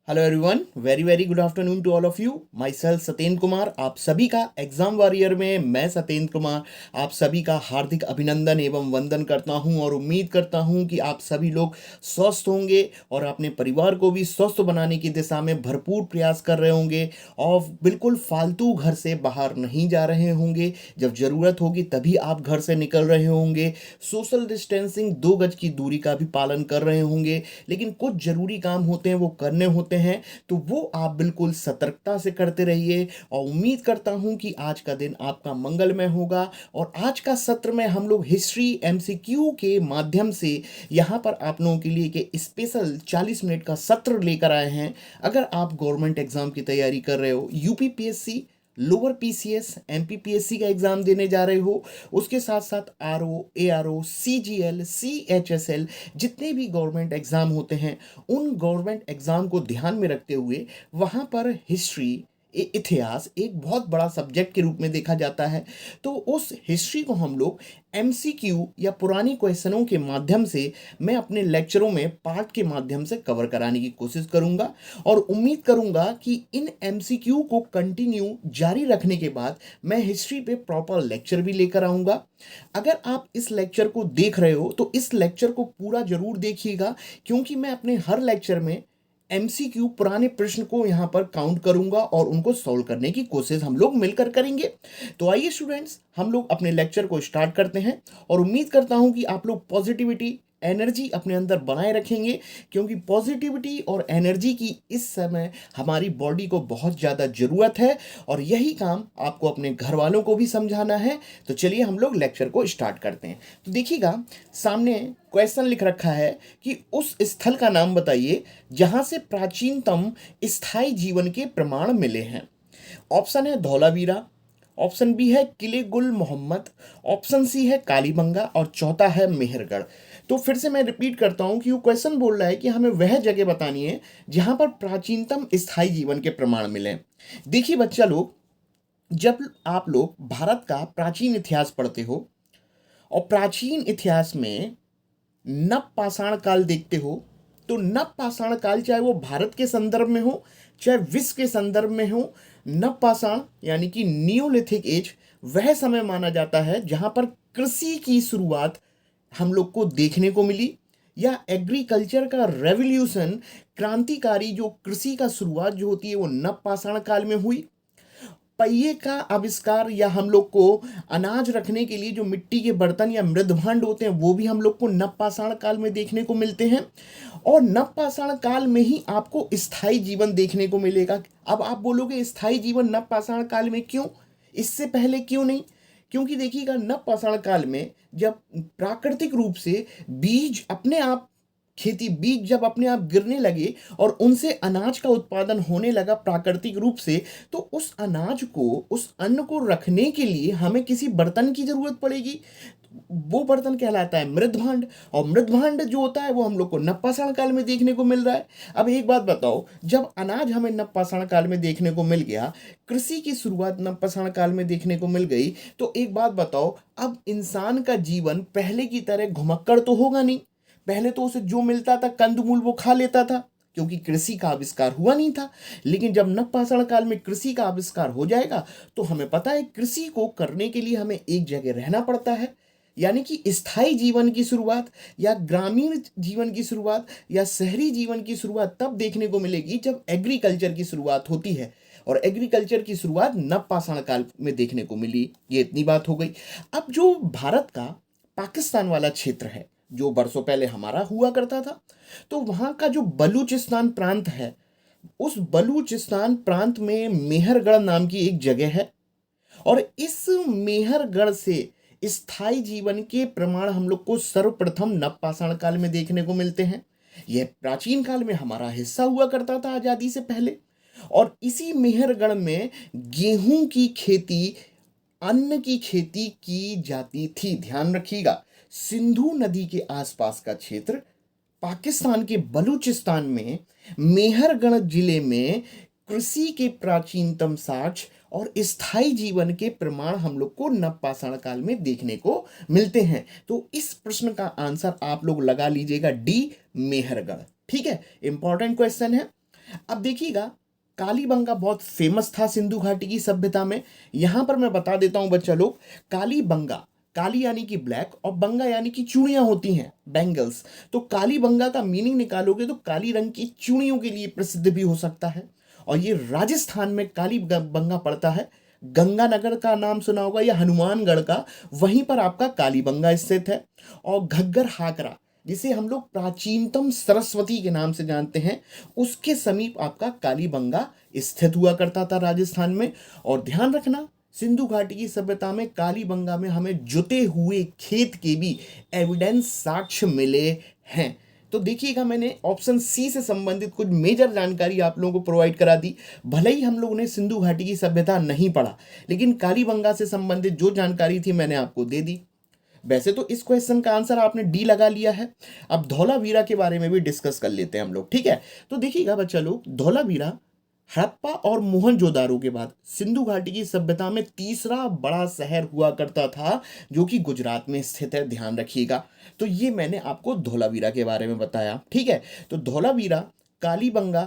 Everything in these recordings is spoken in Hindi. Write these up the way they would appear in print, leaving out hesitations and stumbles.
Hello everyone, very very good afternoon to all of you. Myself Satyendra Kumar, आप सभी का एग्जाम वॉरियर में मैं सत्येंद्र कुमार आप सभी का हार्दिक अभिनंदन एवं वंदन करता हूं और उम्मीद करता हूं कि आप सभी लोग स्वस्थ होंगे और अपने परिवार को भी स्वस्थ बनाने की दिशा में भरपूर प्रयास कर रहे होंगे और बिल्कुल फालतू घर से बाहर नहीं जा रहे होंगे। जब ज़रूरत होगी तभी आप घर से निकल रहे होंगे। सोशल डिस्टेंसिंग 2 गज की दूरी का भी पालन कर रहे होंगे। लेकिन कुछ ज़रूरी काम होते हैं, वो करने होते हैं, तो वो आप बिल्कुल सतर्कता से करते रहिए। और उम्मीद करता हूं कि आज का दिन आपका मंगलमय होगा। और आज का सत्र में हम लोग हिस्ट्री एमसीक्यू के माध्यम से यहाँ पर आप लोगों के लिए के स्पेशल 40 मिनट का सत्र लेकर आए हैं। अगर आप गवर्नमेंट एग्जाम की तैयारी कर रहे हो, यूपीपीएससी, लोअर पीसीएस, एमपीपीएससी का एग्जाम देने जा रहे हो, उसके साथ साथ आरओ, एआरओ, सीजीएल, सीएचएसएल, जितने भी गवर्नमेंट एग्जाम होते हैं, उन गवर्नमेंट एग्जाम को ध्यान में रखते हुए वहाँ पर हिस्ट्री, इतिहास एक बहुत बड़ा सब्जेक्ट के रूप में देखा जाता है। तो उस हिस्ट्री को हम लोग एमसीक्यू या पुरानी क्वेश्चनों के माध्यम से मैं अपने लेक्चरों में पार्ट के माध्यम से कवर कराने की कोशिश करूंगा। और उम्मीद करूंगा कि इन एमसीक्यू को कंटिन्यू जारी रखने के बाद मैं हिस्ट्री पे प्रॉपर लेक्चर भी लेकर आऊंगा। अगर आप इस लेक्चर को देख रहे हो तो इस लेक्चर को पूरा जरूर देखिएगा, क्योंकि मैं अपने हर लेक्चर में एमसीक्यू पुराने प्रश्न को यहां पर काउंट करूंगा और उनको सॉल्व करने की कोशिश हम लोग मिलकर करेंगे। तो आइए स्टूडेंट्स, हम लोग अपने लेक्चर को स्टार्ट करते हैं और उम्मीद करता हूं कि आप लोग पॉजिटिविटी, एनर्जी अपने अंदर बनाए रखेंगे, क्योंकि पॉजिटिविटी और एनर्जी की इस समय हमारी बॉडी को बहुत ज़्यादा ज़रूरत है और यही काम आपको अपने घर वालों को भी समझाना है। तो चलिए हम लोग लेक्चर को स्टार्ट करते हैं। तो देखिएगा, सामने क्वेश्चन लिख रखा है कि उस स्थल का नाम बताइए जहां से प्राचीनतम स्थायी जीवन के प्रमाण मिले हैं। ऑप्शन है धौलावीरा, ऑप्शन बी है किले गुल मोहम्मद, ऑप्शन सी है कालीबंगा और चौथा है मेहरगढ़। तो फिर से मैं रिपीट करता हूं कि वो क्वेश्चन बोल रहा है कि हमें वह जगह बतानी है जहां पर प्राचीनतम स्थायी जीवन के प्रमाण मिले। देखिए बच्चा लोग, जब आप लोग भारत का प्राचीन इतिहास पढ़ते हो और प्राचीन इतिहास में नव पाषाण काल देखते हो, तो नव पाषाण काल चाहे वो भारत के संदर्भ में हो चाहे विश्व के संदर्भ में हो, नव पाषाण यानी कि नियोलिथिक एज वह समय माना जाता है जहां पर कृषि की शुरुआत हम लोग को देखने को मिली, या एग्रीकल्चर का रेवोल्यूशन, क्रांतिकारी जो कृषि का शुरुआत जो होती है वो नव पाषाण काल में हुई। पहिए का आविष्कार, या हम लोग को अनाज रखने के लिए जो मिट्टी के बर्तन या मृदभांड होते हैं वो भी हम लोग को नवपाषाण काल में देखने को मिलते हैं। और नवपाषाण काल में ही आपको स्थायी जीवन देखने को मिलेगा। अब आप बोलोगे स्थायी जीवन नवपाषाण काल में क्यों, इससे पहले क्यों नहीं? क्योंकि देखिएगा, नवपाषाण काल में जब प्राकृतिक रूप से बीज अपने आप, खेती बीज जब अपने आप गिरने लगे और उनसे अनाज का उत्पादन होने लगा प्राकृतिक रूप से, तो उस अनाज को, उस अन्न को रखने के लिए हमें किसी बर्तन की जरूरत पड़ेगी। वो बर्तन कहलाता है मृदभांड, और मृदभांड जो होता है वो हम लोग को नवपाषाण काल में देखने को मिल रहा है। अब एक बात बताओ, जब अनाज हमें नवपाषाण काल में देखने को मिल गया, कृषि की शुरुआत नवपाषाण काल में देखने को मिल गई, तो एक बात बताओ, अब इंसान का जीवन पहले की तरह घुमक्कड़ तो होगा नहीं। पहले तो उसे जो मिलता था कंदमूल वो खा लेता था, क्योंकि कृषि का आविष्कार हुआ नहीं था। लेकिन जब नवपाषाण काल में कृषि का आविष्कार हो जाएगा, तो हमें पता है कृषि को करने के लिए हमें एक जगह रहना पड़ता है। यानी कि स्थायी जीवन की शुरुआत या ग्रामीण जीवन की शुरुआत या शहरी जीवन की शुरुआत तब देखने को मिलेगी जब एग्रीकल्चर की शुरुआत होती है। और एग्रीकल्चर की शुरुआत नवपाषाण काल में देखने को मिली। ये इतनी बात हो गई। अब जो भारत का पाकिस्तान वाला क्षेत्र है, जो बरसों पहले हमारा हुआ करता था, तो वहां का जो बलूचिस्तान प्रांत है, उस बलूचिस्तान प्रांत में मेहरगढ़ नाम की एक जगह है। और इस मेहरगढ़ से स्थायी जीवन के प्रमाण हम लोग को सर्वप्रथम नवपाषाण काल में देखने को मिलते हैं। यह प्राचीन काल में हमारा हिस्सा हुआ करता था आजादी से पहले। और इसी मेहरगढ़ में गेहूं की खेती, अन्न की खेती की जाती थी। ध्यान रखिएगा, सिंधु नदी के आसपास का क्षेत्र पाकिस्तान के बलूचिस्तान में मेहरगढ़ जिले में कृषि के प्राचीनतम साक्ष्य और स्थायी जीवन के प्रमाण हम लोग को नवपाषाण काल में देखने को मिलते हैं। तो इस प्रश्न का आंसर आप लोग लगा लीजिएगा डी, मेहरगढ़। ठीक है, इंपॉर्टेंट क्वेश्चन है। अब देखिएगा, कालीबंगा बहुत फेमस था सिंधु घाटी की सभ्यता में। यहां पर मैं बता देता हूं बच्चा लोग, कालीबंगा, काली यानी कि ब्लैक और बंगा यानी कि चूड़ियां होती हैं, बैंगल्स। तो कालीबंगा का मीनिंग निकालोगे तो काली रंग की चूड़ियों के लिए प्रसिद्ध भी हो सकता है। और ये राजस्थान में कालीबंगा पड़ता है। गंगानगर का नाम सुना होगा या हनुमानगढ़ का, वहीं पर आपका कालीबंगा स्थित है। और घग्गर हाकरा, जिसे हम लोग प्राचीनतम सरस्वती के नाम से जानते हैं, उसके समीप आपका कालीबंगा स्थित हुआ करता था राजस्थान में। और ध्यान रखना, सिंधु घाटी की सभ्यता में कालीबंगा में हमें जुते हुए खेत के भी एविडेंस, साक्ष्य मिले हैं। तो देखिएगा, मैंने ऑप्शन सी से संबंधित कुछ मेजर जानकारी आप लोगों को प्रोवाइड करा दी। भले ही हम लोगों ने सिंधु घाटी की सभ्यता नहीं पढ़ा, लेकिन कालीबंगा से संबंधित जो जानकारी थी मैंने आपको दे दी। वैसे तो इस क्वेश्चन का आंसर आपने डी लगा लिया है। अब धौलावीरा के बारे में भी डिस्कस कर लेते हैं हम लोग, ठीक है। तो देखिएगा बच्चा लोग, धौलावीरा हड़प्पा और मोहनजोदारो के बाद सिंधु घाटी की सभ्यता में तीसरा बड़ा शहर हुआ करता था, जो कि गुजरात में स्थित है, ध्यान रखिएगा। तो ये मैंने आपको धौलावीरा के बारे में बताया, ठीक है। तो धौलावीरा, कालीबंगा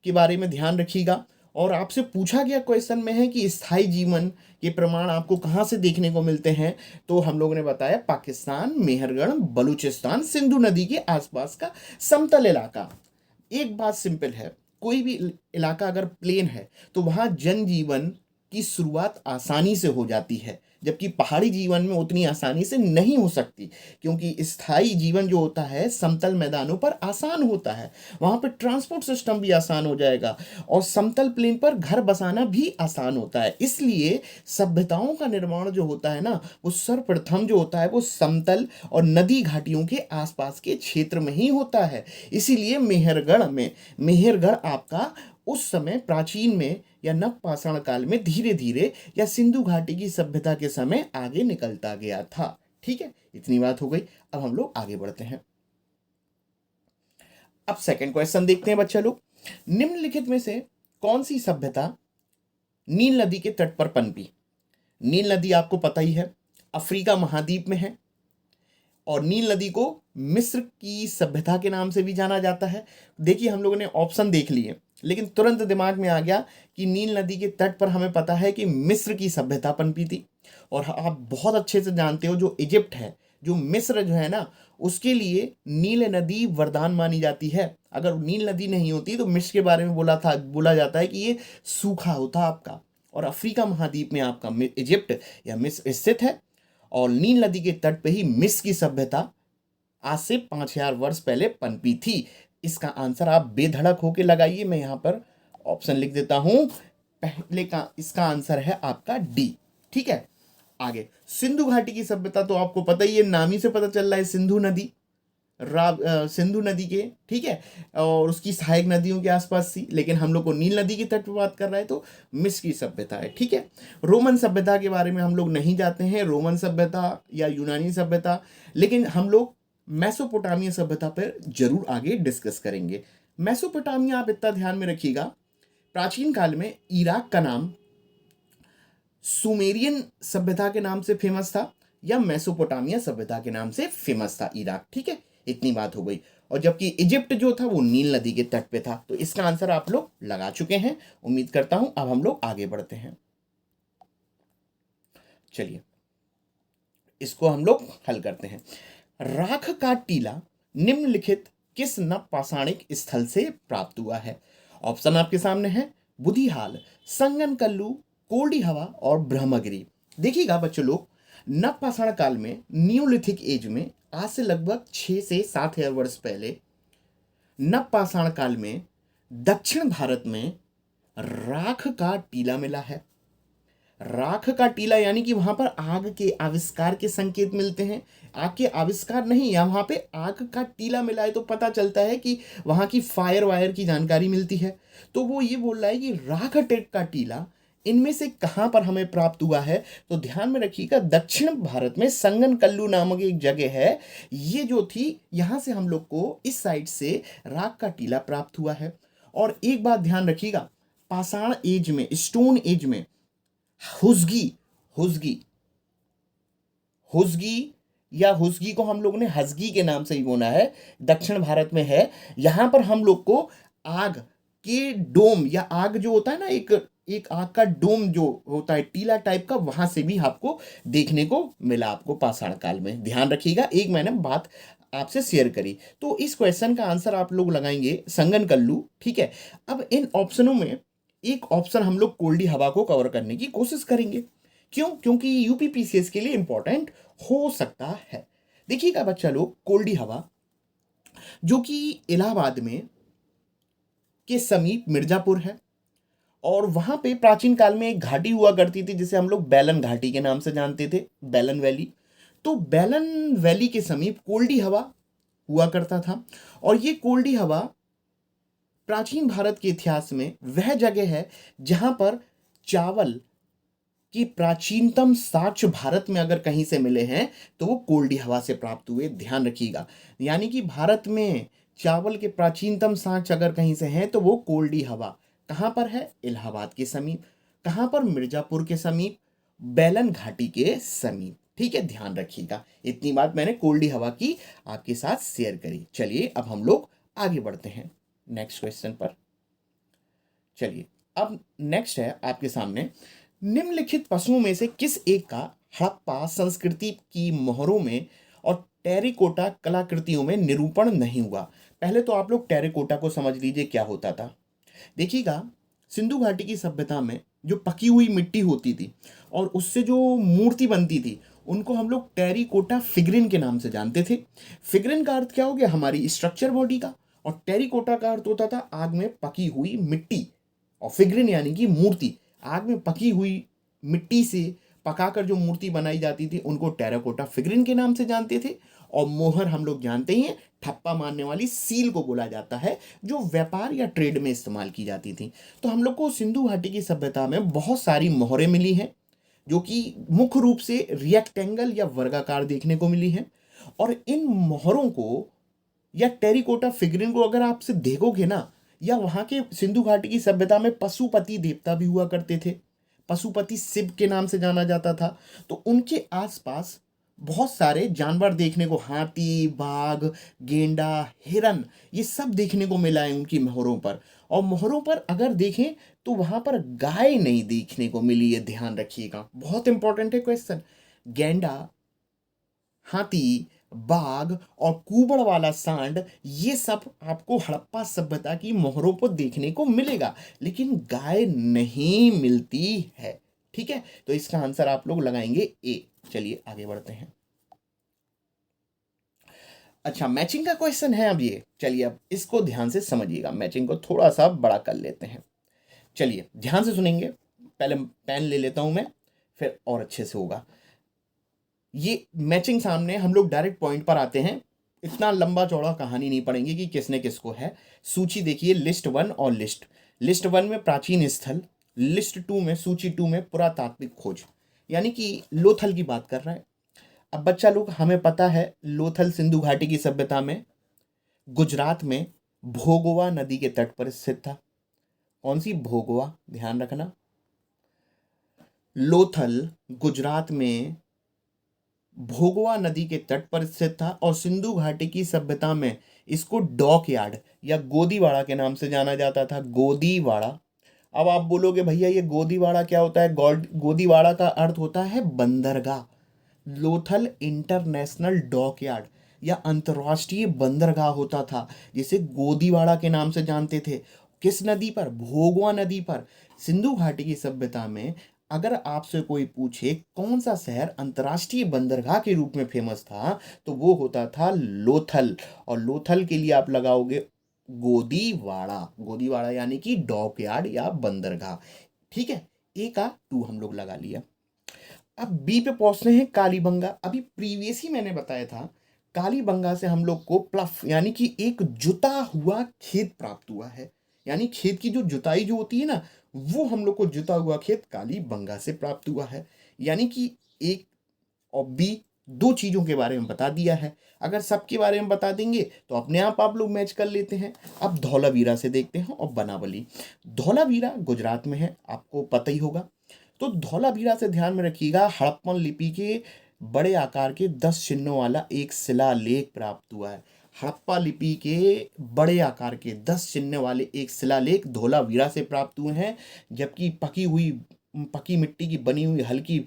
के बारे में ध्यान रखिएगा। और आपसे पूछा गया क्वेश्चन में है कि स्थायी जीवन के प्रमाण आपको कहाँ से देखने को मिलते हैं, तो हम लोगों ने बताया पाकिस्तान, मेहरगढ़, बलूचिस्तान, सिंधु नदी के आसपास का समतल इलाका। एक बात सिंपल है, कोई भी इलाका अगर प्लेन है तो वहां जनजीवन की शुरुआत आसानी से हो जाती है, जबकि पहाड़ी जीवन में उतनी आसानी से नहीं हो सकती, क्योंकि स्थायी जीवन जो होता है समतल मैदानों पर आसान होता है, वहां पर ट्रांसपोर्ट सिस्टम भी आसान हो जाएगा और समतल प्लेन पर घर बसाना भी आसान होता है। इसलिए सभ्यताओं का निर्माण जो होता है ना, वो सर्वप्रथम जो होता है वो समतल और नदी घाटियों के आसपास के क्षेत्र में ही होता है। इसीलिए मेहरगढ़ आपका उस समय प्राचीन में या नवपाषाण काल में धीरे धीरे या सिंधु घाटी की सभ्यता के समय आगे निकलता गया था, ठीक है। इतनी बात हो गई। अब हम लोग आगे बढ़ते हैं। अब सेकंड क्वेश्चन देखते हैं बच्चा लोग, निम्नलिखित में से कौन सी सभ्यता नील नदी के तट पर पनपी। नील नदी आपको पता ही है, अफ्रीका महाद्वीप में है। और नील नदी को मिस्र की सभ्यता के नाम से भी जाना जाता है। देखिए, हम लोगों ने ऑप्शन देख लिए, लेकिन तुरंत दिमाग में आ गया कि नील नदी के तट पर हमें पता है कि मिस्र की सभ्यता पनपी थी। और आप बहुत अच्छे से जानते हो, जो इजिप्ट है, जो मिस्र जो है ना, उसके लिए नील नदी वरदान मानी जाती है। अगर नील नदी नहीं होती तो मिस्र के बारे में बोला जाता है कि ये सूखा होता आपका। और अफ्रीका महाद्वीप में आपका इजिप्ट या मिस्र स्थित है। और नील नदी के तट पे ही मिस्र की सभ्यता आज से 5000 वर्ष पहले पनपी थी। इसका आंसर आप बेधड़क होके लगाइए, मैं यहां पर ऑप्शन लिख देता हूं। पहले का इसका आंसर है आपका डी, ठीक है। आगे, सिंधु घाटी की सभ्यता तो आपको पता ही है, नाम ही से पता चल रहा है सिंधु नदी, सिंधु नदी के, ठीक है, और उसकी सहायक नदियों के आसपास थी। लेकिन हम लोग को नील नदी की तट पर बात कर रहा है, तो मिस्र की सभ्यता है, ठीक है। रोमन सभ्यता के बारे में हम लोग नहीं जाते हैं, रोमन सभ्यता या यूनानी सभ्यता, लेकिन हम लोग मैसोपोटामिया सभ्यता पर जरूर आगे डिस्कस करेंगे। मैसोपोटामिया, आप इतना ध्यान में रखिएगा, प्राचीन काल में इराक का नाम सुमेरियन सभ्यता के नाम से फेमस था, या मैसोपोटामिया सभ्यता के नाम से फेमस था इराक, ठीक है। इतनी बात हो गई। और जबकि इजिप्ट जो था वो नील नदी के तट पे था। तो इसका आंसर आप लोग लगा चुके हैं, उम्मीद करता हूं। अब हम लोग आगे बढ़ते हैं, चलिए इसको हम लोग हल करते हैं। राख का टीला निम्नलिखित किस नवपाषाणिक स्थल से प्राप्त हुआ है। ऑप्शन आपके सामने है, बुधिहाल, संगनकल्लू, कोल्डी हवा और ब्रह्मगिरी। देखिएगा बच्चों लोग, नवपाषाण काल में, न्यूलिथिक एज में, आज से लगभग 6 से 7,000 वर्ष पहले, नवपाषाण काल में दक्षिण भारत में राख का टीला मिला है। राख का टीला यानी कि वहां पर आग के आविष्कार के संकेत मिलते हैं। आग के आविष्कार नहीं, या वहां पे आग का टीला मिला है, तो पता चलता है कि वहां की फायर वायर की जानकारी मिलती है। तो वो ये बोल रहा है कि राख टेक का टीला इनमें से कहां पर हमें प्राप्त हुआ है। तो ध्यान में रखिएगा, दक्षिण भारत में संगनकल्लू नामक एक जगह है, ये जो थी, यहां से हम लोग को इस साइड से राख का टीला प्राप्त हुआ है। और एक बात ध्यान रखिएगा, पाषाण एज में, स्टोन एज में हुसगी हुसगी हुसगी या हुसगी को हम लोग ने हसगी के नाम से ही बोला है, दक्षिण भारत में है। यहां पर हम लोग को आग के डोम या आग जो होता है ना, एक एक आग का डोम जो होता है टीला टाइप का, वहां से भी आपको देखने को मिला आपको पाषाण काल में। ध्यान रखिएगा, एक मैंने बात आपसे शेयर करी। तो इस क्वेश्चन का आंसर आप लोग लगाएंगे संगन कल्लू, ठीक है। अब इन ऑप्शनों में एक ऑप्शन हम लोग कोल्डी हवा को कवर करने की कोशिश करेंगे। क्यों? क्योंकि यूपीपीसीएस के लिए इंपॉर्टेंट हो सकता है। देखिएगा बच्चा लोग, कोल्डी हवा जो कि इलाहाबाद में के समीप मिर्जापुर है, और वहां पे प्राचीन काल में एक घाटी हुआ करती थी जिसे हम लोग बैलन घाटी के नाम से जानते थे, बैलन वैली। तो बैलन वैली के समीप कोल्डी हवा हुआ करता था। और ये कोल्डी हवा प्राचीन भारत के इतिहास में वह जगह है जहां पर चावल कि प्राचीनतम साक्ष्य भारत में अगर कहीं से मिले हैं तो वो कोल्डी हवा से प्राप्त हुए। ध्यान रखिएगा, यानी कि भारत में चावल के प्राचीनतम साक्ष्य अगर कहीं से हैं तो वो कोल्डी हवा कहाँ पर है? इलाहाबाद के समीप। कहाँ पर? मिर्जापुर के समीप, बैलन घाटी के समीप। ठीक है, ध्यान रखिएगा। इतनी बात मैंने कोल्डी हवा की आपके साथ शेयर करी। चलिए अब हम लोग आगे बढ़ते हैं नेक्स्ट क्वेश्चन पर। चलिए अब नेक्स्ट है आपके सामने, निम्नलिखित पशुओं में से किस एक का हड़प्पा संस्कृति की मोहरों में और टेरिकोटा कलाकृतियों में निरूपण नहीं हुआ? पहले तो आप लोग टेरिकोटा को समझ लीजिए क्या होता था। देखिएगा, सिंधु घाटी की सभ्यता में जो पकी हुई मिट्टी होती थी और उससे जो मूर्ति बनती थी उनको हम लोग टेरिकोटा फिगरिन के नाम से जानते थे। फिगरिन का अर्थ क्या हो गया? हमारी स्ट्रक्चर बॉडी का, और टेरिकोटा का अर्थ होता था आग में पकी हुई मिट्टी, और फिगरिन यानी कि मूर्ति। आग में पकी हुई मिट्टी से पकाकर जो मूर्ति बनाई जाती थी उनको टेराकोटा फिगरिन के नाम से जानते थे। और मोहर हम लोग जानते ही हैं, ठप्पा मारने वाली सील को बोला जाता है, जो व्यापार या ट्रेड में इस्तेमाल की जाती थी। तो हम लोग को सिंधु घाटी की सभ्यता में बहुत सारी मोहरें मिली हैं जो कि मुख्य रूप से रेक्टेंगल या वर्गाकार देखने को मिली हैं। और इन मोहरों को या टेरिकोटा फिगरिन को अगर आपसे देखोगे ना, या वहां के सिंधु घाटी की सभ्यता में पशुपति देवता भी हुआ करते थे, पशुपति शिव के नाम से जाना जाता था। तो उनके आसपास बहुत सारे जानवर देखने को, हाथी, बाघ, गेंडा, हिरन, ये सब देखने को मिला है उनकी मोहरों पर। और मोहरों पर अगर देखें तो वहां पर गाय नहीं देखने को मिली है। ध्यान रखिएगा, बहुत इंपॉर्टेंट है क्वेश्चन। गेंडा, हाथी, बाघ और कुबड़ वाला सांड, ये सब आपको हड़प्पा सभ्यता की मोहरों पर देखने को मिलेगा, लेकिन गाय नहीं मिलती है। ठीक है, तो इसका आंसर आप लोग लगाएंगे ए। चलिए आगे बढ़ते हैं। अच्छा, मैचिंग का क्वेश्चन है अब ये। चलिए अब इसको ध्यान से समझिएगा, मैचिंग को थोड़ा सा बड़ा कर लेते हैं। चलिए ध्यान से सुनेंगे, पहले पेन ले लेता हूं मैं, फिर और अच्छे से होगा। ये मैचिंग सामने, हम लोग डायरेक्ट पॉइंट पर आते हैं। इतना लंबा चौड़ा कहानी नहीं पढ़ेंगे कि किसने किसको है। सूची देखिए, लिस्ट 1 और लिस्ट 1 में प्राचीन स्थल, लिस्ट 2 में, सूची 2 में पुरातात्विक खोज, यानी कि लोथल की बात कर रहा है। अब बच्चा लोग, हमें पता है लोथल सिंधु घाटी की सभ्यता में गुजरात में भोगोवा नदी के तट पर स्थित था। कौन सी? भोगोवा, ध्यान रखना। लोथल गुजरात में भोगवा नदी के तट पर स्थित था, और सिंधु घाटी की सभ्यता में इसको डॉक यार्ड या गोदीवाड़ा के नाम से जाना जाता था। गोदीवाड़ा। अब आप बोलोगे भैया ये गोदीवाड़ा क्या होता है? गोदीवाड़ा का अर्थ होता है बंदरगाह। लोथल इंटरनेशनल डॉक यार्ड या अंतर्राष्ट्रीय बंदरगाह होता था, जिसे गोदीवाड़ा के नाम से जानते थे। किस नदी पर? भोगवा नदी पर। सिंधु घाटी की सभ्यता में अगर आपसे कोई पूछे कौन सा शहर अंतर्राष्ट्रीय बंदरगाह के रूप में फेमस था, तो वो होता था लोथल। और लोथल के लिए आप लगाओगे गोदीवाड़ा। गोदीवाड़ा यानी कि डॉक यार्ड या बंदरगाह। ठीक है, ए का 2 हम लोग लगा लिया। अब बी पे पहुंचते हैं, कालीबंगा। अभी प्रीवियस ही मैंने बताया था, कालीबंगा से हम लोग को प्लफ यानी कि एक जुता हुआ खेत प्राप्त हुआ है। यानी खेत की जो जुताई जो होती है ना, वो हम लोग को जुता हुआ खेत कालीबंगा से प्राप्त हुआ है। यानी कि एक और बी, 2 चीजों के बारे में बता दिया है। अगर सबके बारे में बता देंगे तो अपने आप लोग मैच कर लेते हैं। अब धौलावीरा से देखते हैं, और बनावली। धौलावीरा गुजरात में है, आपको पता ही होगा। तो धौलावीरा से ध्यान में रखिएगा, हड़प्पन लिपि के बड़े आकार के 10 चिन्हों वाला एक शिलालेख प्राप्त हुआ है। हड़प्पा लिपि के बड़े आकार के 10 चिन्ह वाले एक शिलालेख धोलावीरा से प्राप्त हुए हैं, जबकि पकी मिट्टी की बनी हुई हल्की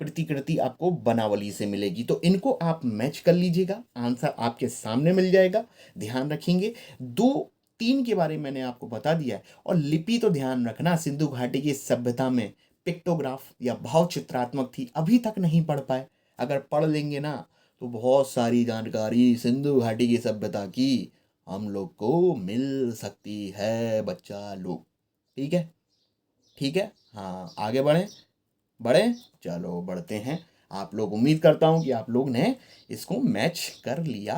प्रतिकृति आपको बनावली से मिलेगी। तो इनको आप मैच कर लीजिएगा, आंसर आपके सामने मिल जाएगा। ध्यान रखेंगे, 2-3 के बारे में मैंने आपको बता दिया है। और लिपि तो ध्यान रखना, सिंधु घाटी की सभ्यता में पिक्टोग्राफ या भाव चित्रात्मक थी, अभी तक नहीं पढ़ पाए। अगर पढ़ लेंगे ना तो बहुत सारी जानकारी सिंधु घाटी की सभ्यता की हम लोग को मिल सकती है बच्चा लोग। ठीक है, ठीक है। हाँ, आगे बढ़े चलो बढ़ते हैं। आप लोग, उम्मीद करता हूं कि आप लोग ने इसको मैच कर लिया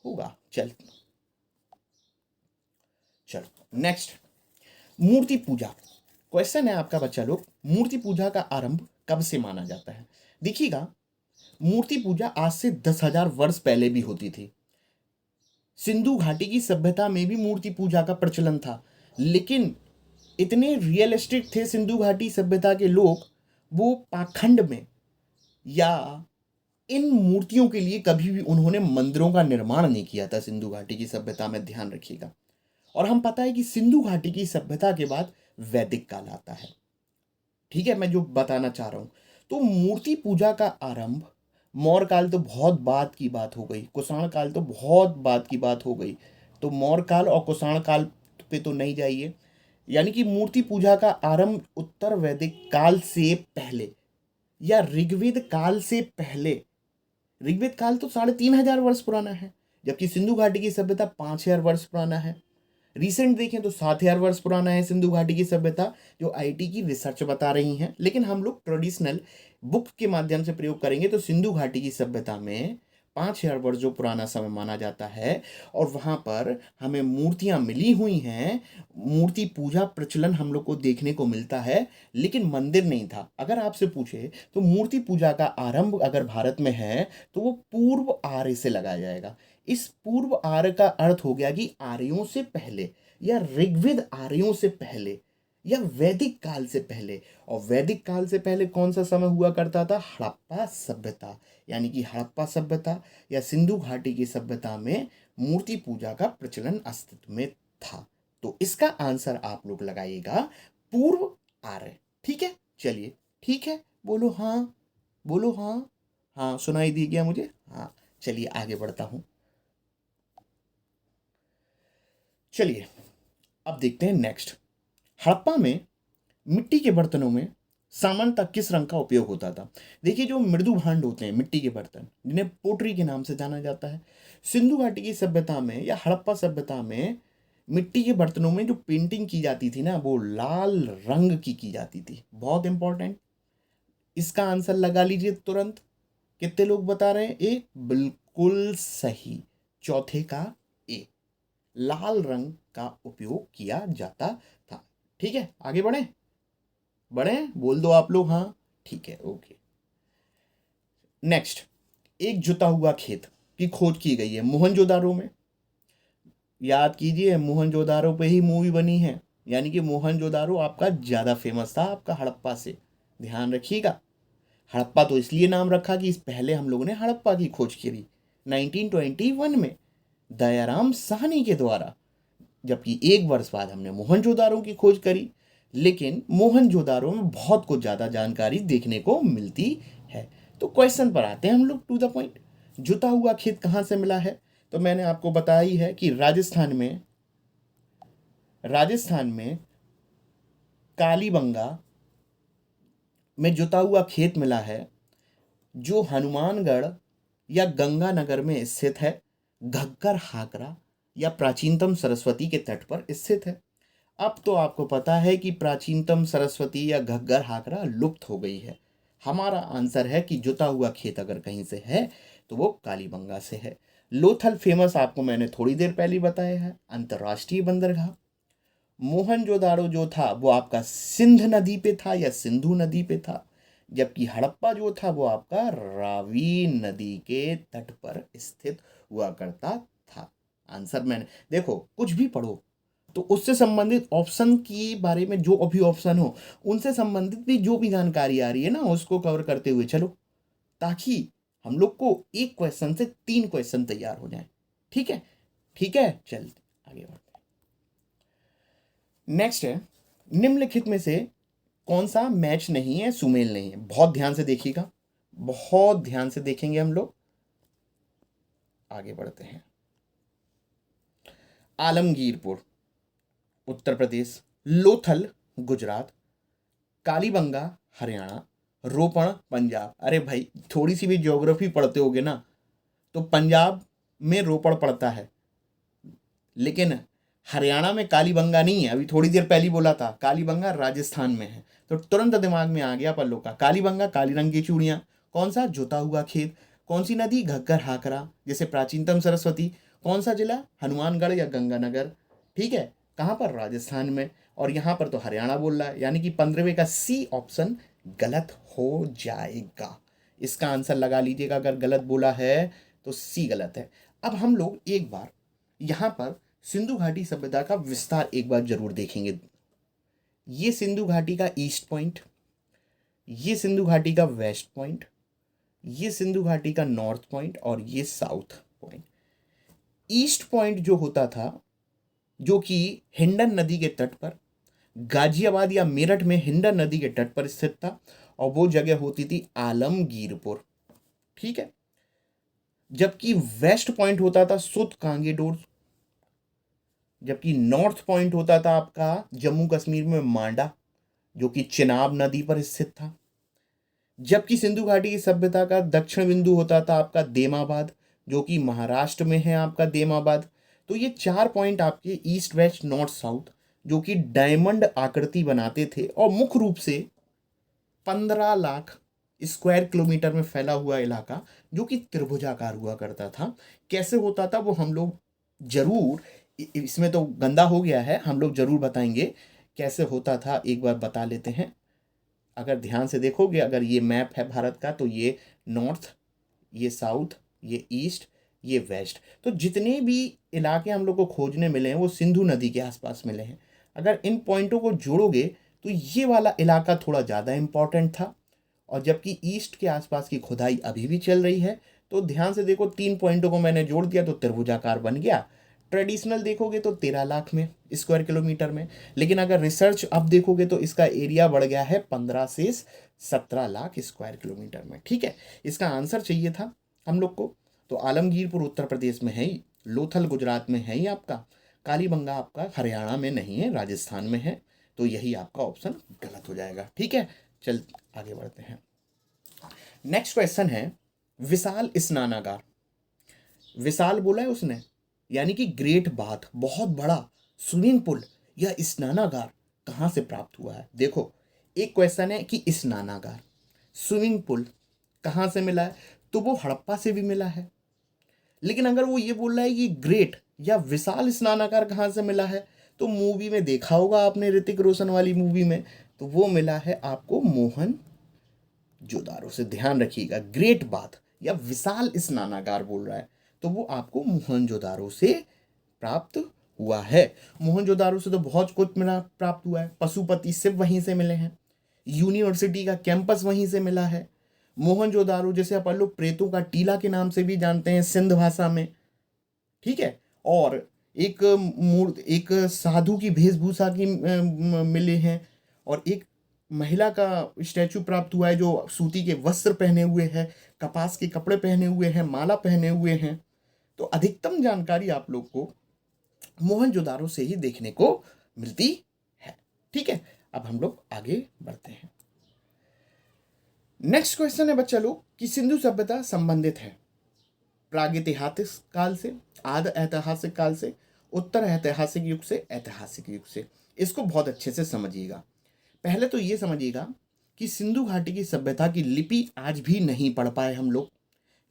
होगा। चलो नेक्स्ट, मूर्ति पूजा। क्वेश्चन है आपका बच्चा लोग, मूर्ति पूजा का आरंभ कब से माना जाता है? देखिएगा, मूर्ति पूजा आज से 10,000 वर्ष पहले भी होती थी। सिंधु घाटी की सभ्यता में भी मूर्ति पूजा का प्रचलन था, लेकिन इतने रियलिस्टिक थे सिंधु घाटी सभ्यता के लोग, वो पाखंड में या इन मूर्तियों के लिए कभी भी उन्होंने मंदिरों का निर्माण नहीं किया था सिंधु घाटी की सभ्यता में, ध्यान रखिएगा। और हम पता है कि सिंधु घाटी की सभ्यता के बाद वैदिक काल आता है। ठीक है, मैं जो बताना चाह रहा हूं, तो मूर्ति पूजा का आरंभ, मौर्य काल तो बहुत बाद की बात हो गई, कुषाण काल तो बहुत बाद की बात हो गई, तो मौर्य काल और कुषाण काल पे तो नहीं जाइए। यानी कि मूर्ति पूजा का आरंभ उत्तर वैदिक काल से पहले या ऋग्वेद काल से पहले। ऋग्वेद काल तो 3,500 वर्ष पुराना है, जबकि सिंधु घाटी की सभ्यता 5,000 वर्ष पुराना है। रिसेंट देखें तो 7,000 वर्ष पुराना है सिंधु घाटी की सभ्यता, जो आईटी की रिसर्च बता रही हैं। लेकिन हम लोग ट्रेडिशनल बुक के माध्यम से प्रयोग करेंगे तो सिंधु घाटी की सभ्यता में 5,000 वर्ष जो पुराना समय माना जाता है, और वहाँ पर हमें मूर्तियाँ मिली हुई हैं। मूर्ति पूजा प्रचलन हम लोग को देखने को मिलता है, लेकिन मंदिर नहीं था। अगर आपसे पूछे तो मूर्ति पूजा का आरंभ अगर भारत में है तो वो पूर्व आर्य से लगाया जाएगा। इस पूर्व आर्य का अर्थ हो गया कि आर्यों से पहले या ऋग्वेद आर्यों से पहले या वैदिक काल से पहले। और वैदिक काल से पहले कौन सा समय हुआ करता था? हड़प्पा सभ्यता। यानी कि हड़प्पा सभ्यता या सिंधु घाटी की सभ्यता में मूर्ति पूजा का प्रचलन अस्तित्व में था। तो इसका आंसर आप लोग लगाइएगा पूर्व आर्य। ठीक है, चलिए ठीक है, बोलो हाँ, बोलो हाँ। हाँ, सुनाई दी गया मुझे? हाँ, चलिए आगे बढ़ता हूं। चलिए अब देखते हैं नेक्स्ट। हड़प्पा में मिट्टी के बर्तनों में सामान्यतः किस रंग का उपयोग होता था? देखिए, जो मृदु भांड होते हैं, मिट्टी के बर्तन, जिन्हें पोटरी के नाम से जाना जाता है, सिंधु घाटी की सभ्यता में या हड़प्पा सभ्यता में मिट्टी के बर्तनों में जो पेंटिंग की जाती थी ना, वो लाल रंग की जाती थी। बहुत इंपॉर्टेंट, इसका आंसर लगा लीजिए तुरंत। कितने लोग बता रहे हैं? ए, बिल्कुल सही, चौथे का ए, लाल रंग का उपयोग किया जाता था। ठीक है, आगे बढ़े बोल दो आप लोग हाँ। ठीक है, ओके। नेक्स्ट, एक जुता हुआ खेत की खोज की गई है मोहनजोदारो में। याद कीजिए, मोहनजोदारो पे ही मूवी बनी है, यानी कि मोहनजोदारो आपका ज्यादा फेमस था आपका हड़प्पा से। ध्यान रखिएगा, हड़प्पा तो इसलिए नाम रखा कि इस पहले हम लोगों ने हड़प्पा की खोज करी 1921 में दयाराम साहनी के द्वारा, जबकि एक वर्ष बाद हमने मोहनजोदारो की खोज करी। लेकिन मोहनजोदारो में बहुत कुछ ज़्यादा जानकारी देखने को मिलती है। तो क्वेश्चन पर आते हैं हम लोग, टू द पॉइंट। जुता हुआ खेत कहाँ से मिला है? तो मैंने आपको बताया ही है कि राजस्थान में कालीबंगा में जुता हुआ खेत मिला है, जो हनुमानगढ़ या गंगानगर में स्थित है, घग्गर हाकरा या प्राचीनतम सरस्वती के तट पर स्थित है। अब तो आपको पता है कि प्राचीनतम सरस्वती या घग्गर हाकरा लुप्त हो गई है। हमारा आंसर है कि जुता हुआ खेत अगर कहीं से है तो वो कालीबंगा से है। लोथल फेमस आपको मैंने थोड़ी देर पहले बताया है, अंतर्राष्ट्रीय बंदरगाह। मोहनजोदाड़ो जो था वो आपका सिंध नदी पे था या सिंधु नदी पे था, जबकि हड़प्पा जो था वो आपका रावी नदी के तट पर स्थित हुआ करता था। आंसर मैंने, देखो कुछ भी पढ़ो तो उससे संबंधित ऑप्शन के बारे में, जो अभी ऑप्शन हो उनसे संबंधित भी जो भी जानकारी आ रही है ना, उसको कवर करते हुए चलो, ताकि हम लोग को एक क्वेश्चन से 3 क्वेश्चन तैयार हो जाए। ठीक है, ठीक है, चल आगे बढ़ते हैं। नेक्स्ट है, निम्नलिखित में से कौन सा मैच नहीं है, सुमेल नहीं है। बहुत ध्यान से देखिएगा, बहुत ध्यान से देखेंगे हम लोग। आगे बढ़ते हैं। आलमगीरपुर उत्तर प्रदेश, लोथल गुजरात, कालीबंगा हरियाणा, रोपण पंजाब। अरे भाई, थोड़ी सी भी ज्योग्राफी पढ़ते होगे ना, तो पंजाब में रोपड़ पड़ता है, लेकिन हरियाणा में कालीबंगा नहीं है। अभी थोड़ी देर पहले बोला था कालीबंगा राजस्थान में है, तो तुरंत दिमाग में आ गया पल्लो का। कालीबंगा, काली रंग की चूड़ियां। कौन सा? जोता हुआ खेत। कौन सी नदी? घग्गर हाकरा, जैसे प्राचीनतम सरस्वती। कौन सा जिला? हनुमानगढ़ या गंगानगर। ठीक है, कहाँ पर? राजस्थान में। और यहाँ पर तो हरियाणा बोल रहा है, यानी कि 15वें का सी ऑप्शन गलत हो जाएगा। इसका आंसर लगा लीजिएगा, अगर गलत बोला है तो सी गलत है। अब हम लोग एक बार यहाँ पर सिंधु घाटी सभ्यता का विस्तार एक बार जरूर देखेंगे। ये सिंधु घाटी का ईस्ट पॉइंट, ये सिंधु घाटी का वेस्ट पॉइंट, ये सिंधु घाटी का नॉर्थ पॉइंट और ये साउथ पॉइंट। ईस्ट पॉइंट जो होता था, जो कि हिंडन नदी के तट पर, गाजियाबाद या मेरठ में हिंडन नदी के तट पर स्थित था, और वो जगह होती थी आलमगीरपुर। ठीक है, जबकि वेस्ट पॉइंट होता था सुत कांगेडोर, जबकि नॉर्थ पॉइंट होता था आपका जम्मू कश्मीर में मांडा, जो कि चिनाब नदी पर स्थित था। जबकि सिंधु घाटी की सभ्यता का दक्षिण बिंदु होता था आपका देमाबाद, जो कि महाराष्ट्र में है आपका देमाबाद। तो ये 4 पॉइंट आपके ईस्ट वेस्ट नॉर्थ साउथ, जो कि डायमंड आकृति बनाते थे, और मुख्य रूप से 15 लाख स्क्वायर किलोमीटर में फैला हुआ इलाका, जो कि त्रिभुजाकार हुआ करता था। कैसे होता था वो हम लोग जरूर, इसमें तो गंदा हो गया है, हम लोग जरूर बताएंगे कैसे होता था, एक बार बता लेते हैं। अगर ध्यान से देखोगे, अगर ये मैप है भारत का, तो ये नॉर्थ, ये साउथ, ये ईस्ट, ये वेस्ट। तो जितने भी इलाके हम लोग को खोजने मिले हैं वो सिंधु नदी के आसपास मिले हैं। अगर इन पॉइंटों को जोड़ोगे तो ये वाला इलाका थोड़ा ज़्यादा इंपॉर्टेंट था, और जबकि ईस्ट के आसपास की खुदाई अभी भी चल रही है। तो ध्यान से देखो, 3 पॉइंटों को मैंने जोड़ दिया तो त्रिभुजाकार बन गया। ट्रेडिशनल देखोगे तो 13 लाख में स्क्वायर किलोमीटर में, लेकिन अगर रिसर्च अब देखोगे तो इसका एरिया बढ़ गया है 15 से 17 लाख स्क्वायर किलोमीटर में। ठीक है, इसका आंसर चाहिए था हम लोग को। तो आलमगीरपुर उत्तर प्रदेश में है ही, लोथल गुजरात में है ही आपका, कालीबंगा आपका हरियाणा में नहीं है, राजस्थान में है। तो यही आपका ऑप्शन गलत हो जाएगा। ठीक है, चल आगे बढ़ते हैं। नेक्स्ट क्वेश्चन है, विशाल स्नानागार। विशाल बोला है उसने, यानी कि ग्रेट बाथ, बहुत बड़ा स्विमिंग पूल या स्नानागार कहाँ से प्राप्त हुआ है। देखो, एक क्वेश्चन है कि स्नानागार, स्विमिंग पूल कहाँ से मिला है, तो वो हड़प्पा से भी मिला है। लेकिन अगर वो ये बोल रहा है कि ग्रेट या विशाल स्नानागार कहाँ से मिला है, तो मूवी में देखा होगा आपने, ऋतिक रोशन वाली मूवी में, तो वो मिला है आपको मोहन जोदारो से। ध्यान रखिएगा, ग्रेट बाथ या विशाल स्नानागार बोल रहा है, तो वो आपको मोहनजोदारो से प्राप्त हुआ है। मोहनजोदारो से तो बहुत कुछ मिला, प्राप्त हुआ है। पशुपति शिव वहीं से मिले हैं, यूनिवर्सिटी का कैंपस वहीं से मिला है। मोहनजोदारो, जैसे अपन लोग प्रेतों का टीला के नाम से भी जानते हैं सिंध भाषा में। ठीक है, और एक मूर्ति, एक साधु की वेशभूषा की मिले हैं, और एक महिला का स्टैचू प्राप्त हुआ है जो सूती के वस्त्र पहने हुए है, कपास के कपड़े पहने हुए हैं, माला पहने हुए हैं। तो अधिकतम जानकारी आप लोग को मोहनजोदारो से ही देखने को मिलती है। ठीक है, अब हम लोग आगे बढ़ते हैं। नेक्स्ट क्वेश्चन है बच्चा लोग कि सिंधु सभ्यता संबंधित है प्रागैतिहासिक काल से, आद ऐतिहासिक काल से, उत्तर ऐतिहासिक युग से, ऐतिहासिक युग से। इसको बहुत अच्छे से समझिएगा। पहले तो ये समझिएगा कि सिंधु घाटी की सभ्यता की लिपि आज भी नहीं पढ़ पाए हम लोग,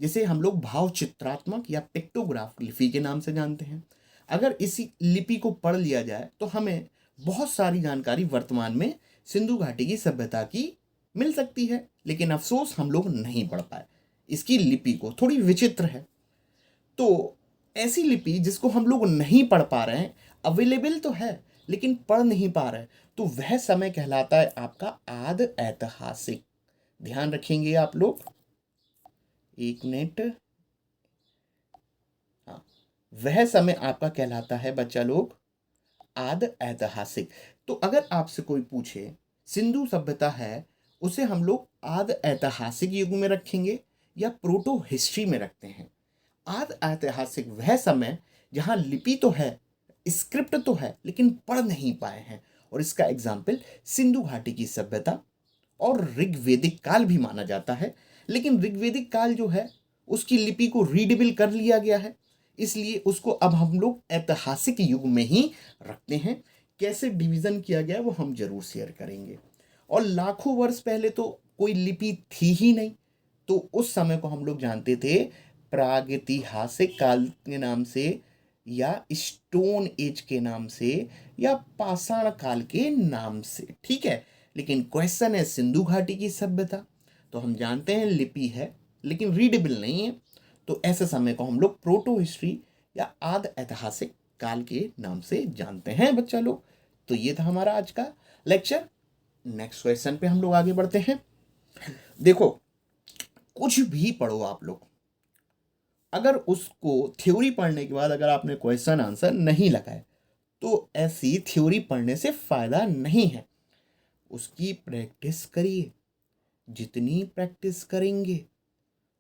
जिसे हम लोग भाव चित्रात्मक या पिक्टोग्राफ लिपि के नाम से जानते हैं। अगर इसी लिपि को पढ़ लिया जाए तो हमें बहुत सारी जानकारी वर्तमान में सिंधु घाटी की सभ्यता की मिल सकती है, लेकिन अफसोस हम लोग नहीं पढ़ पाए। इसकी लिपि को थोड़ी विचित्र है। तो ऐसी लिपि जिसको हम लोग नहीं पढ़ पा रहे हैं, अवेलेबल तो है लेकिन पढ़ नहीं पा रहे, तो वह समय कहलाता है आपका आद ऐतिहासिक। ध्यान रखेंगे आप लोग, एक मिनट। हाँ, वह समय आपका कहलाता है बच्चा लोग आद ऐतिहासिक। तो अगर आपसे कोई पूछे सिंधु सभ्यता है, उसे हम लोग आद ऐतिहासिक युग में रखेंगे या प्रोटो हिस्ट्री में रखते हैं। आद ऐतिहासिक वह समय जहां लिपि तो है, स्क्रिप्ट तो है, लेकिन पढ़ नहीं पाए हैं, और इसका एग्जाम्पल सिंधु घाटी की सभ्यता और ऋग्वेदिक काल भी माना जाता है। लेकिन ऋग्वेदिक काल जो है उसकी लिपि को रीडेबल कर लिया गया है, इसलिए उसको अब हम लोग ऐतिहासिक युग में ही रखते हैं। कैसे डिवीजन किया गया है वो हम जरूर शेयर करेंगे। और लाखों वर्ष पहले तो कोई लिपि थी ही नहीं, तो उस समय को हम लोग जानते थे प्रागैतिहासिक काल के नाम से, या स्टोन एज के नाम से, या पाषाण काल के नाम से। ठीक है, लेकिन क्वेश्चन है सिंधु घाटी की सभ्यता, तो हम जानते हैं लिपि है लेकिन रीडेबल नहीं है, तो ऐसे समय को हम लोग प्रोटो हिस्ट्री या आद ऐतिहासिक काल के नाम से जानते हैं बच्चा लोग। तो ये था हमारा आज का लेक्चर। नेक्स्ट क्वेश्चन पे हम लोग आगे बढ़ते हैं। देखो, कुछ भी पढ़ो आप लोग, अगर उसको थ्योरी पढ़ने के बाद अगर आपने क्वेश्चन आंसर नहीं लगाए तो ऐसी थ्योरी पढ़ने से फायदा नहीं है। उसकी प्रैक्टिस करिए, जितनी प्रैक्टिस करेंगे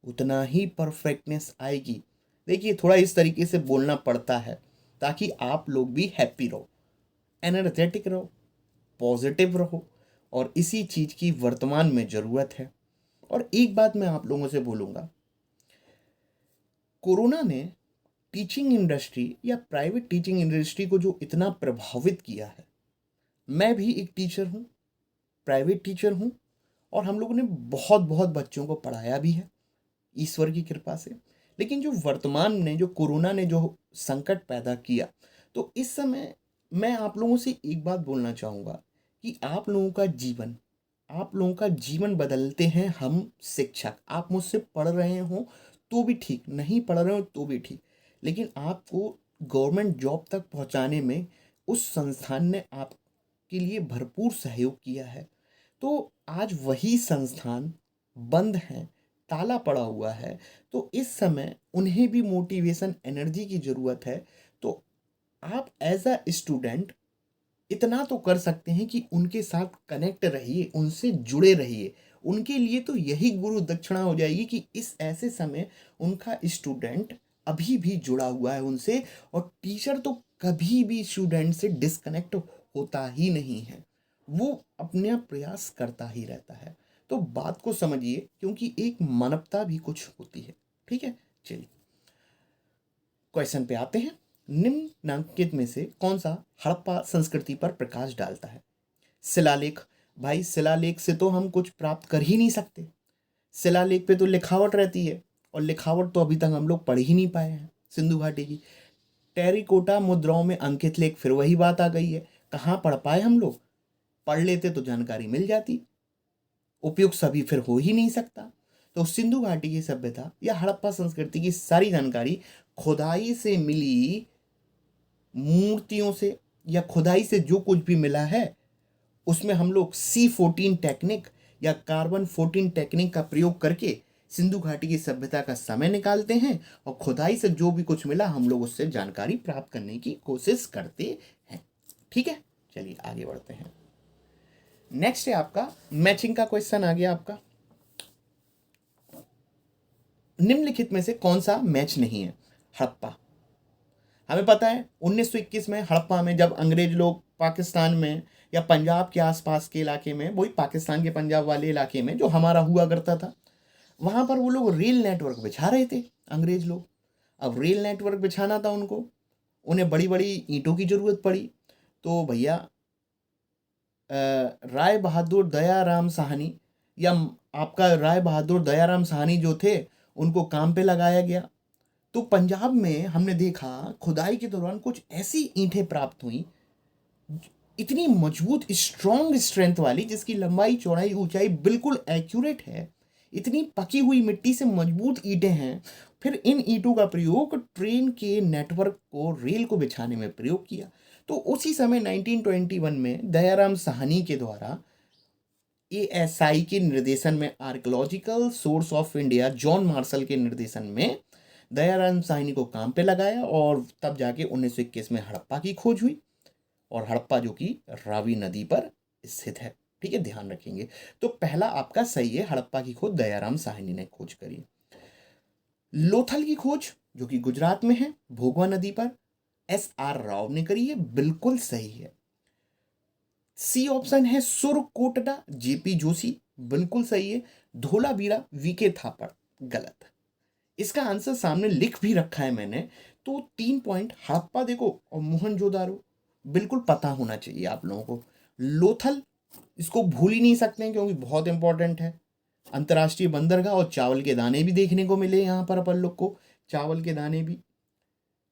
उतना ही परफेक्टनेस आएगी। देखिए, थोड़ा इस तरीके से बोलना पड़ता है ताकि आप लोग भी हैप्पी रहो, एनर्जेटिक रहो, पॉजिटिव रहो, और इसी चीज़ की वर्तमान में ज़रूरत है। और एक बात मैं आप लोगों से बोलूँगा, कोरोना ने टीचिंग इंडस्ट्री या प्राइवेट टीचिंग इंडस्ट्री को जो इतना प्रभावित किया है, मैं भी एक टीचर हूँ, प्राइवेट टीचर हूँ, और हम लोगों ने बहुत बहुत बच्चों को पढ़ाया भी है ईश्वर की कृपा से। लेकिन जो वर्तमान ने, जो कोरोना ने जो संकट पैदा किया, तो इस समय मैं आप लोगों से एक बात बोलना चाहूँगा कि आप लोगों का जीवन बदलते हैं हम शिक्षक। आप मुझसे पढ़ रहे हो तो भी ठीक, नहीं पढ़ रहे हो तो भी ठीक, लेकिन आपको गवर्नमेंट जॉब तक पहुंचाने में उस संस्थान ने आपके लिए भरपूर सहयोग किया है। तो आज वही संस्थान बंद है, ताला पड़ा हुआ है, तो इस समय उन्हें भी मोटिवेशन, एनर्जी की ज़रूरत है। तो आप एज अ स्टूडेंट इतना तो कर सकते हैं कि उनके साथ कनेक्ट रहिए, उनसे जुड़े रहिए। उनके लिए तो यही गुरु दक्षिणा हो जाएगी कि इस ऐसे समय उनका स्टूडेंट अभी भी जुड़ा हुआ है उनसे, और टीचर तो कभी भी स्टूडेंट से डिस्कनेक्ट होता ही नहीं है, वो अपना प्रयास करता ही रहता है। तो बात को समझिए, क्योंकि एक मानवता भी कुछ होती है। ठीक है, चलिए क्वेश्चन पे आते हैं। निम्नलिखित में से कौन सा हड़प्पा संस्कृति पर प्रकाश डालता है? शिलालेख। भाई, शिलालेख से तो हम कुछ प्राप्त कर ही नहीं सकते। शिलालेख पे तो लिखावट रहती है, और लिखावट तो अभी तक हम लोग पढ़ ही नहीं पाए हैं सिंधु घाटी की। टेरिकोटा मुद्राओं में अंकित लेख, फिर वही बात आ गई है, कहाँ पढ़ पाए हम लोग? पढ़ लेते तो जानकारी मिल जाती, उपयुक्त सभी फिर हो ही नहीं सकता। तो सिंधु घाटी की सभ्यता या हड़प्पा संस्कृति की सारी जानकारी खुदाई से मिली मूर्तियों से, या खुदाई से जो कुछ भी मिला है उसमें हम लोग C14 टेक्निक या कार्बन 14 टेक्निक का प्रयोग करके सिंधु घाटी की सभ्यता का समय निकालते हैं, और खुदाई से जो भी कुछ मिला हम लोग उससे जानकारी प्राप्त करने की कोशिश करते हैं। ठीक है, चलिए आगे बढ़ते हैं। नेक्स्ट है आपका मैचिंग का क्वेश्चन आ गया आपका। निम्नलिखित में से कौन सा मैच नहीं है? हड़प्पा। हमें पता है 1921 में हड़प्पा में जब अंग्रेज लोग पाकिस्तान में या पंजाब के आसपास के इलाके में, वही पाकिस्तान के पंजाब वाले इलाके में जो हमारा हुआ करता था, वहाँ पर वो लोग रेल नेटवर्क बिछा रहे थे अंग्रेज लोग। अब रेल नेटवर्क बिछाना था उनको, उन्हें बड़ी बड़ी ईंटों की ज़रूरत पड़ी। तो भैया राय बहादुर दयाराम साहनी, या आपका राय बहादुर दयाराम साहनी जो थे, उनको काम पे लगाया गया। तो पंजाब में हमने देखा खुदाई के दौरान कुछ ऐसी ईंटें प्राप्त हुई, इतनी मजबूत स्ट्रॉन्ग स्ट्रेंथ वाली, जिसकी लंबाई चौड़ाई ऊंचाई बिल्कुल एक्यूरेट है, इतनी पकी हुई मिट्टी से मजबूत ईंटें हैं। फिर इन ईंटों का प्रयोग ट्रेन के नेटवर्क को, रेल को बिछाने में प्रयोग किया। तो उसी समय 1921 में दयाराम साहनी के द्वारा ASI के निर्देशन में, archaeological source of India, John Marshall के निर्देशन में दयाराम साहनी को काम पे लगाया और तब जाके 1921 में हड़प्पा की खोज हुई, और हड़प्पा जो कि रावी नदी पर स्थित है। ठीक है, ध्यान रखेंगे। तो पहला आपका सही है, हड़प्पा की खोज दयाराम साहनी ने खोज करी। लोथल की खोज जो कि गुजरात में है, भोगवा नदी पर, SR राव ने करी है, बिल्कुल सही है। सी ऑप्शन है सुरकोटडा, JP जोशी, बिल्कुल सही है। धोलावीरा, VK थापड़, गलत। इसका आंसर सामने लिख भी रखा है मैंने, तो 3 पॉइंट। हड़प्पा देखो और मोहनजोदारो बिल्कुल पता होना चाहिए आप लोगों को। लोथल इसको भूल ही नहीं सकते हैं क्योंकि बहुत इंपॉर्टेंट है। अंतर्राष्ट्रीय बंदरगाह और चावल के दाने भी देखने को मिले यहाँ पर अपन लोग को, चावल के दाने भी।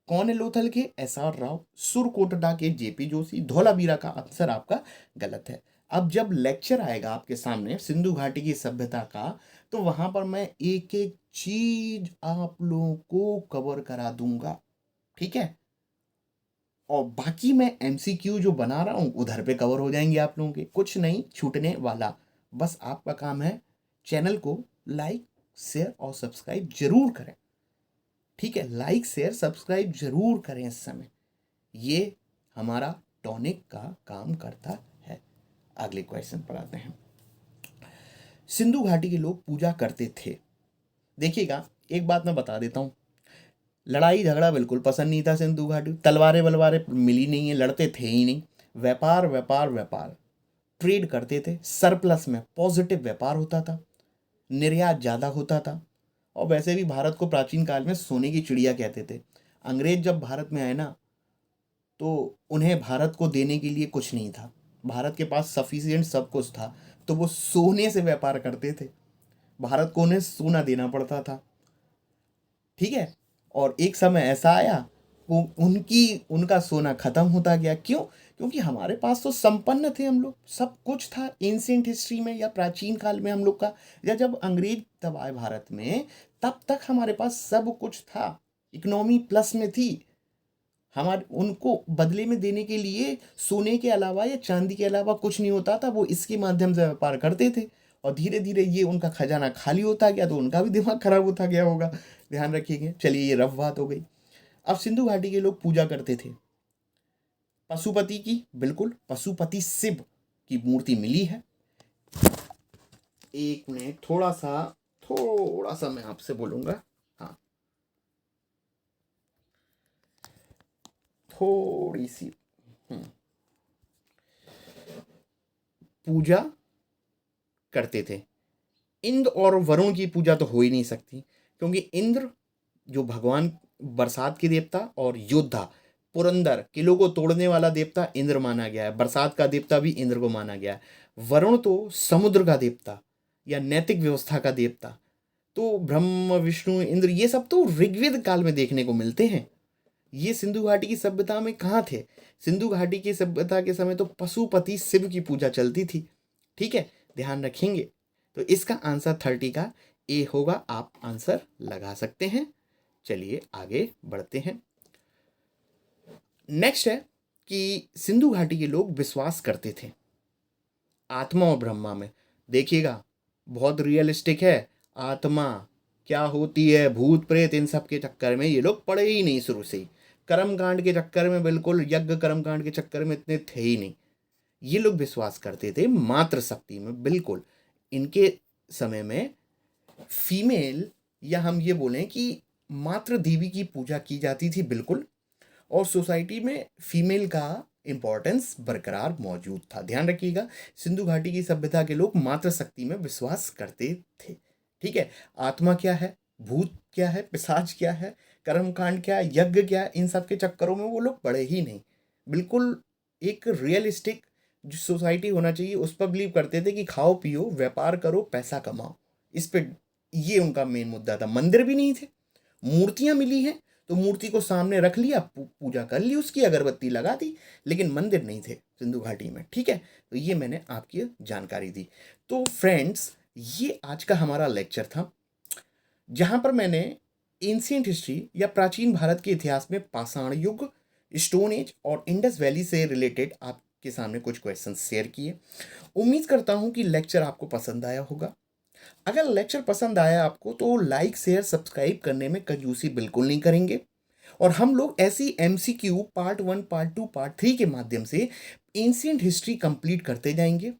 कौन है लोथल के? SR राव। सुरकोटडा के JP जोशी। धौलावीरा का आंसर आपका गलत है। अब जब लेक्चर आएगा आपके सामने सिंधु घाटी की सभ्यता का, तो वहां पर मैं एक एक चीज आप लोगों को कवर करा दूंगा, ठीक है। और बाकी मैं MCQ जो बना रहा हूं उधर पे कवर हो जाएंगे आप लोगों के, कुछ नहीं छूटने वाला। बस आपका काम है चैनल को लाइक शेयर और सब्सक्राइब जरूर करें, ठीक है। लाइक शेयर सब्सक्राइब जरूर करें इस समय, ये हमारा टॉनिक का काम करता है। अगले क्वेश्चन पर आते हैं। सिंधु घाटी के लोग पूजा करते थे। देखिएगा, एक बात मैं बता देता हूँ, लड़ाई झगड़ा बिल्कुल पसंद नहीं था सिंधु घाटी, तलवारें वलवारें मिली नहीं है, लड़ते थे ही नहीं। व्यापार व्यापार व्यापार, ट्रेड करते थे, सरप्लस में पॉजिटिव व्यापार होता था, निर्यात ज़्यादा होता था। और वैसे भी भारत को प्राचीन काल में सोने की चिड़िया कहते थे। अंग्रेज जब भारत में आए ना, तो उन्हें भारत को देने के लिए कुछ नहीं था, भारत के पास सफिशिएंट सब कुछ था, तो वो सोने से व्यापार करते थे, भारत को उन्हें सोना देना पड़ता था, ठीक है। और एक समय ऐसा आया वो उनका सोना खत्म होता गया। क्यों? क्योंकि हमारे पास तो संपन्न थे हम लोग, सब कुछ था एंशिएंट हिस्ट्री में या प्राचीन काल में हम लोग का, या जब अंग्रेज तब आए भारत में तब तक हमारे पास सब कुछ था, इकोनॉमी प्लस में थी। हमारे उनको बदले में देने के लिए सोने के अलावा या चांदी के अलावा कुछ नहीं होता था, वो इसके माध्यम से व्यापार करते थे। और धीरे धीरे ये उनका खजाना खाली होता गया तो उनका भी दिमाग खराब होता गया होगा, ध्यान रखिएगा। चलिए, ये रफ बात हो गई। अब सिंधु घाटी के लोग पूजा करते थे पशुपति की, बिल्कुल पशुपति शिव की मूर्ति मिली है। एक मिनट, थोड़ा सा मैं आपसे बोलूंगा, हाँ, थोड़ी सी पूजा करते थे। इंद्र और वरुण की पूजा तो हो ही नहीं सकती, क्योंकि इंद्र जो भगवान बरसात के देवता और योद्धा, पुरंदर किलों को तोड़ने वाला देवता इंद्र माना गया है, बरसात का देवता भी इंद्र को माना गया है। वरुण तो समुद्र का देवता या नैतिक व्यवस्था का देवता, तो ब्रह्म विष्णु इंद्र ये सब तो ऋग्वेद काल में देखने को मिलते हैं। ये सिंधु घाटी की सभ्यता में कहाँ थे? सिंधु घाटी की सभ्यता के समय तो पशुपति शिव की पूजा चलती थी, ठीक है, ध्यान रखेंगे। तो इसका आंसर 30 का ए होगा, आप आंसर लगा सकते हैं। चलिए आगे बढ़ते हैं। नेक्स्ट है कि सिंधु घाटी के लोग विश्वास करते थे आत्मा और ब्रह्मा में। देखिएगा, बहुत रियलिस्टिक है। आत्मा क्या होती है, भूत प्रेत, इन सब के चक्कर में ये लोग पड़े ही नहीं शुरू से ही। कर्मकांड के चक्कर में, बिल्कुल यज्ञ कर्मकांड के चक्कर में इतने थे ही नहीं। ये लोग विश्वास करते थे मातृ शक्ति में, बिल्कुल। इनके समय में फीमेल, या हम ये बोलें कि मातृ देवी की पूजा की जाती थी, बिल्कुल। और सोसाइटी में फीमेल का इंपॉर्टेंस बरकरार मौजूद था, ध्यान रखिएगा। सिंधु घाटी की सभ्यता के लोग मातृ शक्ति में विश्वास करते थे, ठीक है। आत्मा क्या है, भूत क्या है, पिशाच क्या है, कर्मकांड क्या है, यज्ञ क्या है, इन सब के चक्करों में वो लोग पड़े ही नहीं। बिल्कुल एक रियलिस्टिक जो सोसाइटी होना चाहिए उस पर बिलीव करते थे कि खाओ पियो व्यापार करो पैसा कमाओ, इस पे ये उनका मेन मुद्दा था। मंदिर भी नहीं थे, मूर्तियां मिली हैं तो मूर्ति को सामने रख लिया, पूजा कर ली, उसकी अगरबत्ती लगा दी, लेकिन मंदिर नहीं थे सिंधु घाटी में, ठीक है। तो ये मैंने आपकी जानकारी दी। तो फ्रेंड्स, ये आज का हमारा लेक्चर था, जहां पर मैंने एंशियंट हिस्ट्री या प्राचीन भारत के इतिहास में पाषाण युग, स्टोन एज और इंडस वैली से रिलेटेड आपके सामने कुछ क्वेश्चन शेयर किए। उम्मीद करता हूं कि लेक्चर आपको पसंद आया होगा। अगर लेक्चर पसंद आया आपको तो लाइक शेयर सब्सक्राइब करने में कंजूसी बिल्कुल नहीं करेंगे। और हम लोग ऐसी एमसीक्यू पार्ट 1 पार्ट 2 पार्ट 3 के माध्यम से एंशियंट हिस्ट्री कंप्लीट करते जाएंगे।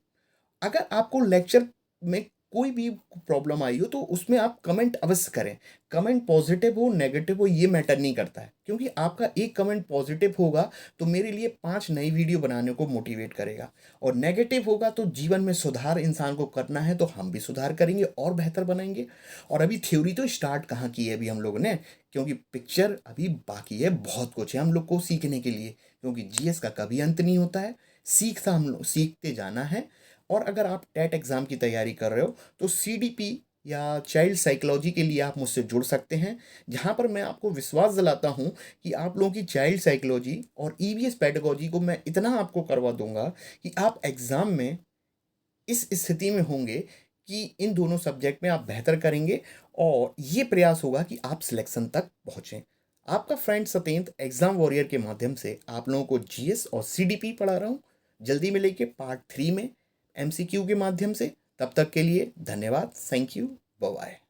अगर आपको लेक्चर में कोई भी प्रॉब्लम आई हो तो उसमें आप कमेंट अवश्य करें। कमेंट पॉजिटिव हो नेगेटिव हो ये मैटर नहीं करता है, क्योंकि आपका एक कमेंट पॉजिटिव होगा तो मेरे लिए 5 नई वीडियो बनाने को मोटिवेट करेगा, और नेगेटिव होगा तो जीवन में सुधार इंसान को करना है तो हम भी सुधार करेंगे और बेहतर बनाएंगे। और अभी थ्योरी तो स्टार्ट कहाँ की है अभी हम लोगों ने, क्योंकि पिक्चर अभी बाकी है, बहुत कुछ है हम लोग को सीखने के लिए, क्योंकि जीएस का कभी अंत नहीं होता है। सीखता हम लोग सीखते जाना है। और अगर आप टेट एग्ज़ाम की तैयारी कर रहे हो तो सीडीपी या चाइल्ड साइकोलॉजी के लिए आप मुझसे जुड़ सकते हैं, जहां पर मैं आपको विश्वास दिलाता हूं कि आप लोगों की चाइल्ड साइकोलॉजी और ईवीएस पेडागोजी को मैं इतना आपको करवा दूंगा कि आप एग्ज़ाम में इस स्थिति में होंगे कि इन दोनों सब्जेक्ट में आप बेहतर करेंगे, और ये प्रयास होगा कि आप सिलेक्शन तक पहुँचें। आपका फ्रेंड सत्येंद्र एग्ज़ाम वॉरियर के माध्यम से आप लोगों को जीएस और सीडीपी पढ़ा रहा हूँ। जल्दी मिलेंगे पार्ट 3 में एमसीक्यू के माध्यम से। तब तक के लिए धन्यवाद। Thank you. Bye bye.